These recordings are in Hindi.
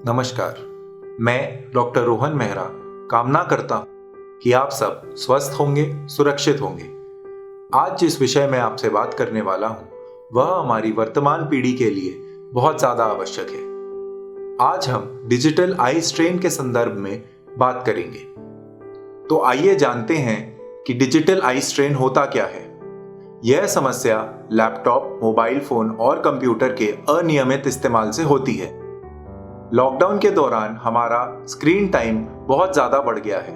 नमस्कार। मैं डॉक्टर रोहन मेहरा कामना करता हूँ कि आप सब स्वस्थ होंगे, सुरक्षित होंगे। आज जिस विषय में आपसे बात करने वाला हूँ वह हमारी वर्तमान पीढ़ी के लिए बहुत ज़्यादा आवश्यक है। आज हम डिजिटल आई स्ट्रेन के संदर्भ में बात करेंगे। तो आइए जानते हैं कि डिजिटल आई स्ट्रेन होता क्या है। यह समस्या लैपटॉप, मोबाइल फोन और कंप्यूटर के अनियमित इस्तेमाल से होती है। लॉकडाउन के दौरान हमारा स्क्रीन टाइम बहुत ज़्यादा बढ़ गया है।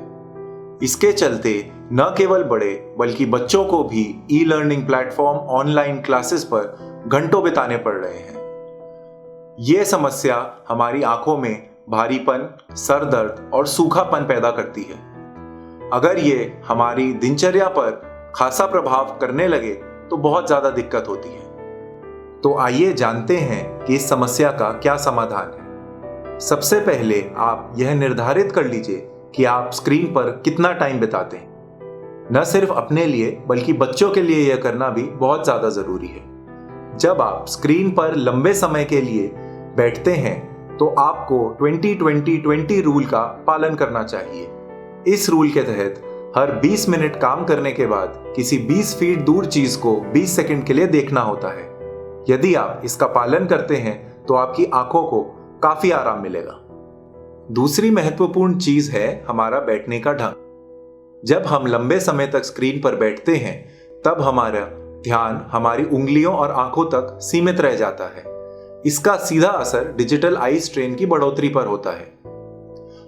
इसके चलते न केवल बड़े बल्कि बच्चों को भी e learning platform, online classes पर घंटों बिताने पड़ रहे हैं। ये समस्या हमारी आंखों में भारीपन, सर दर्द और सूखापन पैदा करती है। अगर ये हमारी दिनचर्या पर खासा प्रभाव करने लगे तो बहुत ज़्यादा दिक्कत होती है। तो आइए जानते हैं कि इस समस्या का क्या समाधान है। सबसे पहले आप यह निर्धारित कर लीजिए कि आप स्क्रीन पर कितना टाइम बिताते हैं। न सिर्फ अपने लिए बल्कि बच्चों के लिए यह करना भी बहुत ज़्यादा ज़रूरी है। जब आप स्क्रीन पर लंबे समय के लिए बैठते हैं तो आपको 20-20-20 रूल का पालन करना चाहिए। इस रूल के तहत हर 20 मिनट काम करने के बाद किसी 20 फीट दूर चीज को 20 सेकंड के लिए देखना होता है। यदि आप इसका पालन करते हैं तो आपकी आंखों को काफी आराम मिलेगा। दूसरी महत्वपूर्ण चीज है हमारा बैठने का ढंग। जब हम लंबे समय तक स्क्रीन पर बैठते हैं तब हमारा ध्यान हमारी उंगलियों और आंखों तक सीमित रह जाता है। इसका सीधा असर डिजिटल आई स्ट्रेन की बढ़ोतरी पर होता है।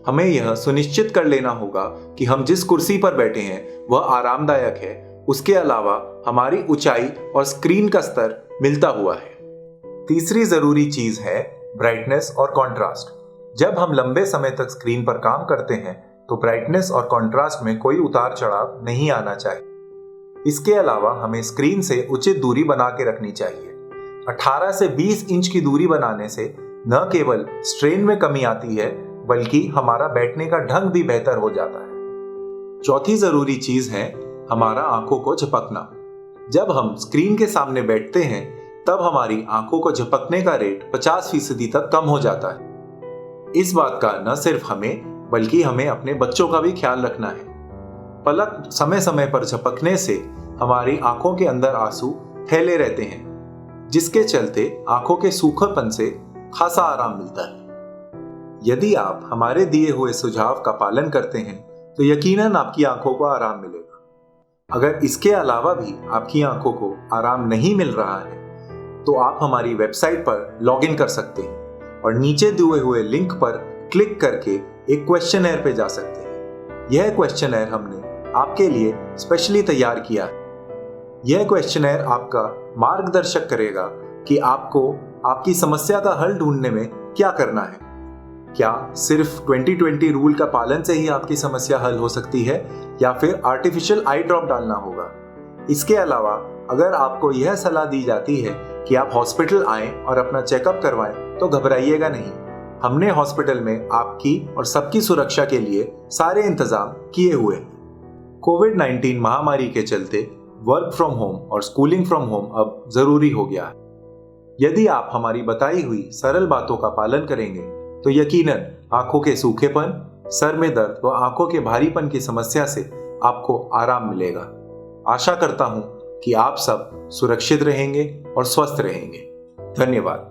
हमें यह सुनिश्चित कर लेना होगा कि हम जिस कुर्सी पर बैठे हैं वह आरामदायक है। उसके अलावा हमारी ऊंचाई और स्क्रीन का स्तर मिलता हुआ है। तीसरी जरूरी चीज है ब्राइटनेस और कंट्रास्ट। जब हम लंबे समय तक स्क्रीन पर काम करते हैं तो ब्राइटनेस और कंट्रास्ट में कोई उतार चढ़ाव नहीं आना चाहिए। इसके अलावा हमें स्क्रीन से उचित दूरी बना के रखनी चाहिए। 18 से 20 इंच की दूरी बनाने से न केवल स्ट्रेन में कमी आती है बल्कि हमारा बैठने का ढंग भी बेहतर हो जाता है। चौथी जरूरी चीज है हमारा आंखों को झपकना। जब हम स्क्रीन के सामने बैठते हैं तब हमारी आंखों को झपकने का रेट 50% तक कम हो जाता है। इस बात का न सिर्फ हमें बल्कि हमें अपने बच्चों का भी ख्याल रखना है। पलक समय समय पर झपकने से हमारी आंखों के अंदर आंसू फैले रहते हैं, जिसके चलते आंखों के सूखापन से खासा आराम मिलता है। यदि आप हमारे दिए हुए सुझाव का पालन करते हैं तो यकीनन आपकी आंखों को आराम मिलेगा। अगर इसके अलावा भी आपकी आंखों को आराम नहीं मिल रहा है तो आप हमारी वेबसाइट पर लॉगिन कर सकते हैं और नीचे दिए हुए लिंक पर क्लिक करके एक क्वेश्चनर पे जा सकते हैं। यह क्वेश्चनर हमने आपके लिए स्पेशली तैयार किया है। यह क्वेश्चनर आपका मार्गदर्शक करेगा कि आपको आपकी समस्या का हल ढूंढने में क्या करना है। क्या सिर्फ 20-20 रूल का पालन से ही आपकी समस्या हल हो सकती है या फिर आर्टिफिशियल आई ड्रॉप डालना होगा। इसके अलावा अगर आपको यह सलाह दी जाती है कि आप हॉस्पिटल आएं और अपना चेकअप करवाएं तो घबराइएगा नहीं। हमने हॉस्पिटल में आपकी और सबकी सुरक्षा के लिए सारे इंतजाम किए हुए हैं। कोविड-19 महामारी के चलते वर्क फ्रॉम होम और स्कूलिंग फ्रॉम होम अब जरूरी हो गया है। यदि आप हमारी बताई हुई सरल बातों का पालन करेंगे तो यकीनन आंखों के सूखेपन, सर में दर्द व आंखों के भारीपन की समस्या से आपको आराम मिलेगा। आशा करता हूं कि आप सब सुरक्षित रहेंगे और स्वस्थ रहेंगे। धन्यवाद।